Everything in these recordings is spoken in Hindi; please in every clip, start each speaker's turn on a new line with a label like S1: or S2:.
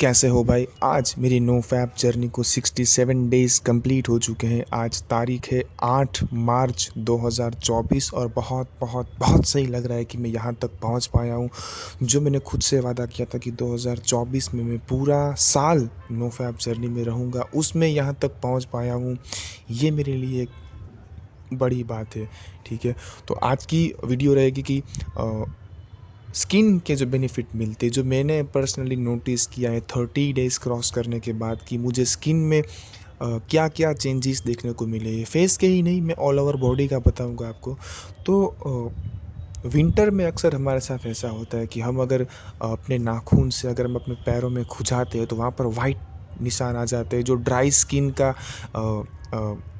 S1: कैसे हो भाई। आज मेरी नो फैप जर्नी को 67 डेज़ कंप्लीट हो चुके हैं। आज तारीख है 8 मार्च 2024 और बहुत बहुत बहुत सही लग रहा है कि मैं यहाँ तक पहुँच पाया हूँ। जो मैंने खुद से वादा किया था कि 2024 में मैं पूरा साल नो फैप जर्नी में रहूँगा, उसमें यहाँ तक पहुँच पाया हूँ। ये मेरे लिए एक बड़ी बात है। ठीक है, तो आज की वीडियो रहेगी कि स्किन के जो बेनिफिट मिलते, जो मैंने पर्सनली नोटिस किया है 30 डेज़ क्रॉस करने के बाद, कि मुझे स्किन में क्या क्या चेंजेस देखने को मिले। फेस के ही नहीं, मैं ऑल ओवर बॉडी का बताऊंगा आपको। तो विंटर में अक्सर हमारे साथ ऐसा होता है कि हम अगर अपने नाखून से अगर हम अपने पैरों में खुजाते हैं तो वहाँ पर वाइट निशान आ जाते हैं, जो ड्राई स्किन का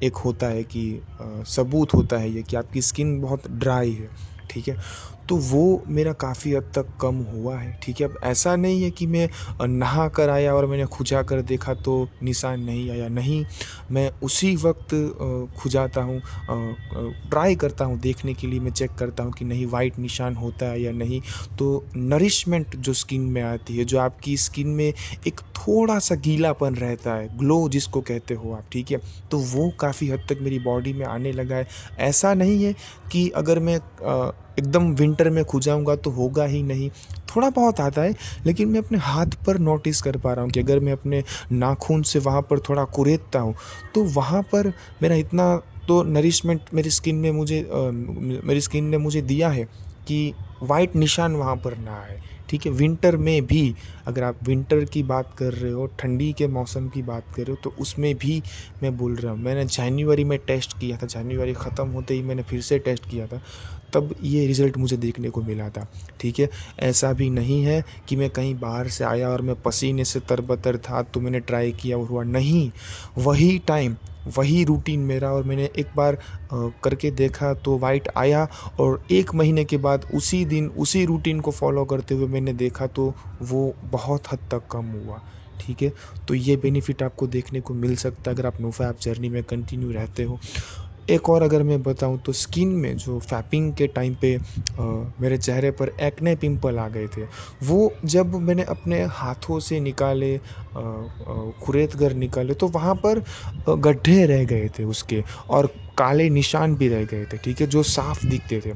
S1: एक होता है कि सबूत होता है ये कि आपकी स्किन बहुत ड्राई है। ठीक है, तो वो मेरा काफ़ी हद तक कम हुआ है। ठीक है, अब ऐसा नहीं है कि मैं नहा कर आया और मैंने खुजा कर देखा तो निशान नहीं आया, नहीं। मैं उसी वक्त खुजाता हूँ, ट्राई करता हूँ देखने के लिए, मैं चेक करता हूँ कि नहीं वाइट निशान होता है या नहीं। तो नरिशमेंट जो स्किन में आती है, जो आपकी स्किन में एक थोड़ा सा गीलापन रहता है, ग्लो जिसको कहते हो आप, ठीक है, तो वो काफ़ी हद तक मेरी बॉडी में आने लगा है। ऐसा नहीं है कि अगर मैं एकदम विंटर में खुजाऊंगा तो होगा ही नहीं, थोड़ा बहुत आता है। लेकिन मैं अपने हाथ पर नोटिस कर पा रहा हूँ कि अगर मैं अपने नाखून से वहाँ पर थोड़ा कुरेदता हूँ तो वहाँ पर मेरा इतना तो नरिशमेंट मेरी स्किन ने मुझे दिया है कि वाइट निशान वहाँ पर ना आए। ठीक है, विंटर में भी, अगर आप विंटर की बात कर रहे हो, ठंडी के मौसम की बात कर रहे हो, तो उसमें भी मैं बोल रहा हूँ, मैंने जनवरी में टेस्ट किया था, जनवरी ख़त्म होते ही मैंने फिर से टेस्ट किया था, तब ये रिज़ल्ट मुझे देखने को मिला था। ठीक है, ऐसा भी नहीं है कि मैं कहीं बाहर से आया और मैं पसीने से तरबतर था तो मैंने ट्राई किया और हुआ, नहीं। वही टाइम, वही रूटीन मेरा, और मैंने एक बार करके देखा तो वाइट आया, और 1 महीने के बाद उसी दिन उसी रूटीन को फॉलो करते हुए मैंने देखा तो वो बहुत हद तक कम हुआ। ठीक है, तो ये बेनिफिट आपको देखने को मिल सकता है अगर आप नो फैप जर्नी में कंटिन्यू रहते हो। एक और अगर मैं बताऊं तो स्किन में जो फैपिंग के टाइम पे मेरे चेहरे पर एक्ने पिंपल आ गए थे, वो जब मैंने अपने हाथों से निकाले, खुरेद कर निकाले, तो वहाँ पर गड्ढे रह गए थे उसके, और काले निशान भी रह गए थे। ठीक है, जो साफ दिखते थे।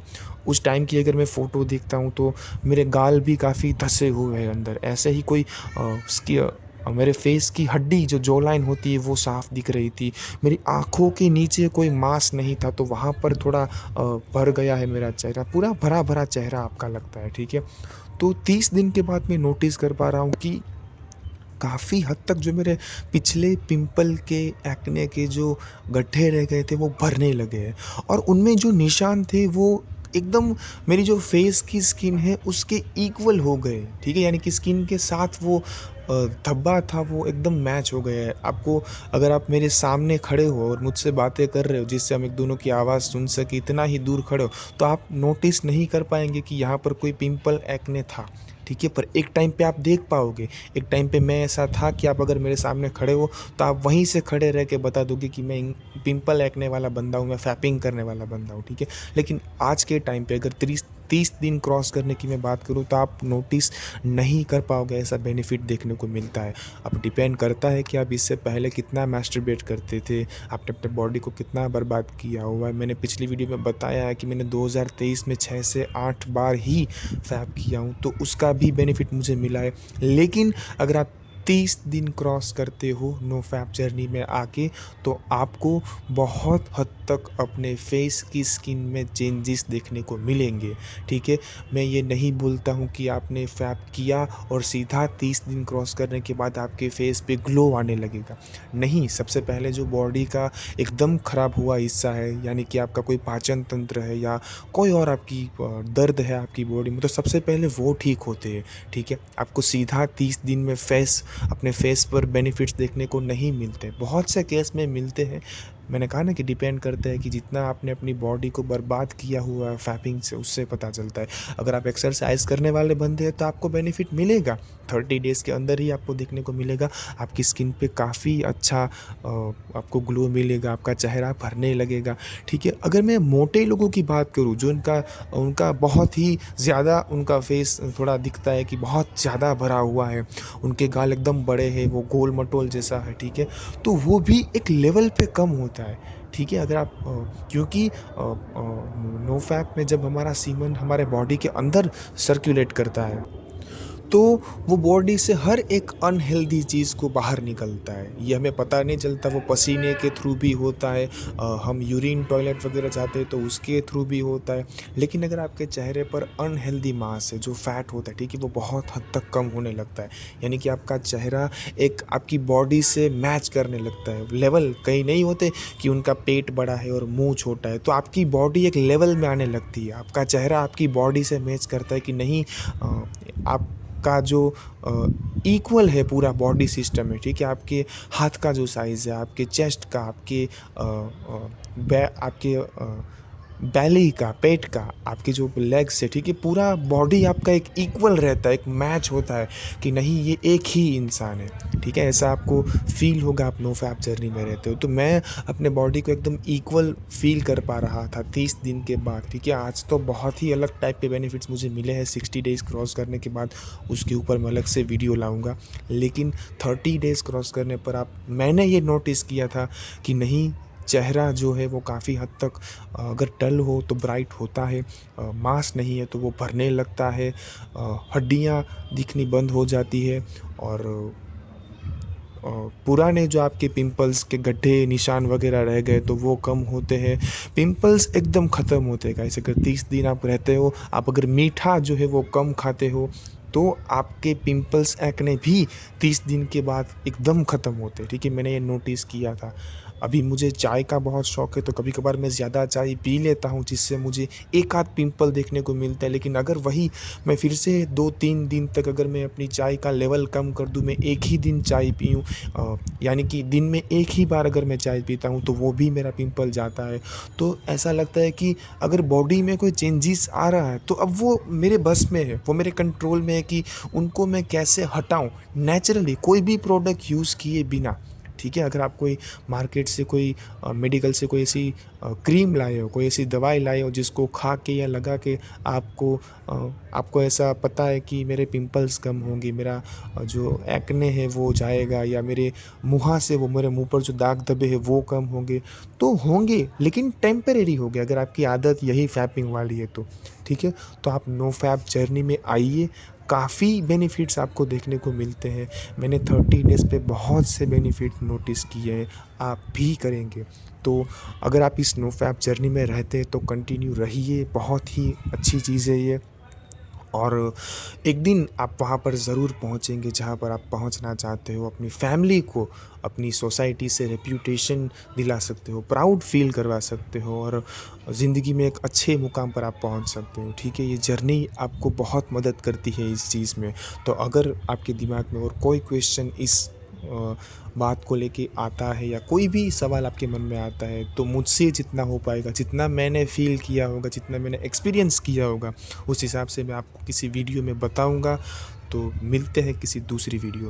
S1: उस टाइम की अगर मैं फ़ोटो देखता हूँ तो मेरे गाल भी काफ़ी धसे हुए हैं अंदर, ऐसे ही कोई मेरे फेस की हड्डी जो जॉ लाइन होती है वो साफ दिख रही थी। मेरी आँखों के नीचे कोई मांस नहीं था, तो वहाँ पर थोड़ा भर गया है मेरा चेहरा, पूरा भरा-भरा चेहरा आपका लगता है। ठीक है, तो 30 दिन के बाद मैं नोटिस कर पा रहा हूँ कि काफ़ी हद तक जो मेरे पिछले पिंपल के, एक्ने के जो गड्ढे रह गए थे वो भरने लगे हैं, और उनमें जो निशान थे वो एकदम मेरी जो फेस की स्किन है उसके इक्वल हो गए। ठीक है, यानी कि स्किन के साथ वो धब्बा था वो एकदम मैच हो गया है। आपको, अगर आप मेरे सामने खड़े हो और मुझसे बातें कर रहे हो जिससे हम एक दोनों की आवाज़ सुन सके, इतना ही दूर खड़े हो, तो आप नोटिस नहीं कर पाएंगे कि यहाँ पर कोई पिंपल, एक्ने था। ठीक है, पर एक टाइम पे आप देख पाओगे। एक टाइम पे मैं ऐसा था कि आप अगर मेरे सामने खड़े हो तो आप वहीं से खड़े रह के बता दोगे कि मैं पिंपल एक्ने वाला बंदा हूँ, मैं फैपिंग करने वाला बंदा हूँ। ठीक है, लेकिन आज के टाइम पे अगर 30 दिन क्रॉस करने की मैं बात करूँ तो आप नोटिस नहीं कर पाओगे ऐसा बेनिफिट देखने को मिलता है। अब डिपेंड करता है कि आप इससे पहले कितना मैस्टरबेट करते थे, आपने अपने बॉडी को कितना बर्बाद किया हुआ है। मैंने पिछली वीडियो में बताया है कि मैंने 2023 में 6 से 8 बार ही फैप किया हूँ, तो उसका भी बेनिफिट मुझे मिला है। लेकिन अगर आप 30 दिन क्रॉस करते हो नो फैप जर्नी में आके, तो आपको बहुत हद तक अपने फेस की स्किन में चेंजेस देखने को मिलेंगे। ठीक है, मैं ये नहीं बोलता हूँ कि आपने फैप किया और सीधा 30 दिन क्रॉस करने के बाद आपके फेस पे ग्लो आने लगेगा। नहीं, सबसे पहले जो बॉडी का एकदम ख़राब हुआ हिस्सा है, यानी कि आपका कोई पाचन तंत्र है या कोई और आपकी दर्द है आपकी बॉडी में, तो सबसे पहले वो ठीक होते हैं। ठीक है, आपको सीधा 30 दिन में अपने फेस पर बेनिफिट्स देखने को नहीं मिलते, बहुत से केस में मिलते हैं, मैंने कहा ना कि डिपेंड करता है कि जितना आपने अपनी बॉडी को बर्बाद किया हुआ है फैपिंग से, उससे पता चलता है। अगर आप एक्सरसाइज करने वाले बंदे हैं तो आपको बेनिफिट मिलेगा, 30 डेज़ के अंदर ही आपको देखने को मिलेगा। आपकी स्किन पे काफ़ी अच्छा आपको ग्लो मिलेगा, आपका चेहरा भरने लगेगा, ठीक है। अगर मैं मोटे लोगों की बात करूँ, जो उनका उनका बहुत ही ज़्यादा उनका फेस थोड़ा दिखता है कि बहुत ज़्यादा भरा हुआ है, उनके गाल एकदम बड़े हैं, वो गोल मटोल जैसा है, ठीक है, तो वो भी एक लेवल पे कम होता है, ठीक है। अगर आप क्योंकि नो फैप में जब हमारा सीमन हमारे बॉडी के अंदर सर्कुलेट करता है, तो वो बॉडी से हर एक अनहेल्दी चीज़ को बाहर निकलता है। ये हमें पता नहीं चलता, वो पसीने के थ्रू भी होता है, हम यूरिन टॉयलेट वगैरह जाते हैं तो उसके थ्रू भी होता है। लेकिन अगर आपके चेहरे पर अनहेल्दी मास है, जो फैट होता है, ठीक है, वो बहुत हद तक कम होने लगता है। यानी कि आपका चेहरा एक आपकी बॉडी से मैच करने लगता है। लेवल कई नहीं होते कि उनका पेट बड़ा है और मुँह छोटा है, तो आपकी बॉडी एक लेवल में आने लगती है। आपका चेहरा आपकी बॉडी से मैच करता है कि नहीं, आप का जो इक्वल है पूरा बॉडी सिस्टम है, ठीक है। आपके हाथ का जो साइज़ है, आपके चेस्ट का, आपके आपके बेली का, पेट का, आपके जो लेग्स है, ठीक है, पूरा बॉडी आपका एक इक्वल रहता है, एक मैच होता है कि नहीं ये एक ही इंसान है, ठीक है। ऐसा आपको फील होगा आप नो फैप जर्नी में रहते हो। तो मैं अपने बॉडी को एकदम इक्वल फील कर पा रहा था 30 दिन के बाद, ठीक है। आज तो बहुत ही अलग टाइप के बेनिफिट्स मुझे मिले हैं 60 डेज़ क्रॉस करने के बाद, उसके ऊपर मैं अलग से वीडियो लाऊंगा। लेकिन 30 डेज़ क्रॉस करने पर आप मैंने ये नोटिस किया था कि नहीं, चेहरा जो है वो काफ़ी हद तक अगर डल हो तो ब्राइट होता है, मांस नहीं है तो वो भरने लगता है, हड्डियाँ दिखनी बंद हो जाती है, और पुराने जो आपके पिंपल्स के गड्ढे निशान वगैरह रह गए तो वो कम होते हैं, पिंपल्स एकदम ख़त्म होते हैं। ऐसे अगर 30 दिन आप रहते हो, आप अगर मीठा जो है वो कम खाते हो, तो आपके पिंपल्स एक्ने भी 30 दिन के बाद एकदम ख़त्म होते हैं, ठीक है। मैंने ये नोटिस किया था। अभी मुझे चाय का बहुत शौक है, तो कभी कभार मैं ज़्यादा चाय पी लेता हूँ, जिससे मुझे एक आध पिंपल देखने को मिलता है। लेकिन अगर वही मैं फिर से 2-3 दिन तक अगर मैं अपनी चाय का लेवल कम कर दूँ, मैं एक ही दिन चाय पीऊँ, यानी कि दिन में एक ही बार अगर मैं चाय पीता हूँ, तो वो भी मेरा पिंपल जाता है। तो ऐसा लगता है कि अगर बॉडी में कोई चेंजेस आ रहा है, तो अब वो मेरे बस में है, वो मेरे कंट्रोल में है कि उनको मैं कैसे हटाऊँ नेचुरली, कोई भी प्रोडक्ट यूज़ किए बिना, ठीक है। अगर आप कोई मार्केट से कोई मेडिकल से कोई ऐसी क्रीम लाए हो, कोई ऐसी दवाई लाए हो जिसको खा के या लगा के आपको आपको ऐसा पता है कि मेरे पिंपल्स कम होंगे, मेरा जो एक्ने है वो जाएगा, या मेरे मुँह से वो मेरे मुँह पर जो दाग धब्बे हैं वो कम होंगे, तो होंगे, लेकिन टेम्परेरी होंगे अगर आपकी आदत यही फैपिंग वाली है तो, ठीक है। तो आप नो फैप जर्नी में आइए, काफ़ी बेनिफिट्स आपको देखने को मिलते हैं। मैंने 30 डेज़ पे बहुत से बेनिफिट नोटिस किए हैं, आप भी करेंगे। तो अगर आप इस नो फैप जर्नी में रहते हैं तो कंटिन्यू रहिए, बहुत ही अच्छी चीज़ है ये। और एक दिन आप वहाँ पर ज़रूर पहुँचेंगे जहाँ पर आप पहुँचना चाहते हो, अपनी फैमिली को अपनी सोसाइटी से रेप्यूटेशन दिला सकते हो, प्राउड फील करवा सकते हो, और ज़िंदगी में एक अच्छे मुकाम पर आप पहुँच सकते हो, ठीक है। ये जर्नी आपको बहुत मदद करती है इस चीज़ में। तो अगर आपके दिमाग में और कोई क्वेश्चन इस बात को लेके आता है, या कोई भी सवाल आपके मन में आता है, तो मुझसे जितना हो पाएगा, जितना मैंने फ़ील किया होगा, जितना मैंने एक्सपीरियंस किया होगा, उस हिसाब से मैं आपको किसी वीडियो में बताऊँगा। तो मिलते हैं किसी दूसरी वीडियो में।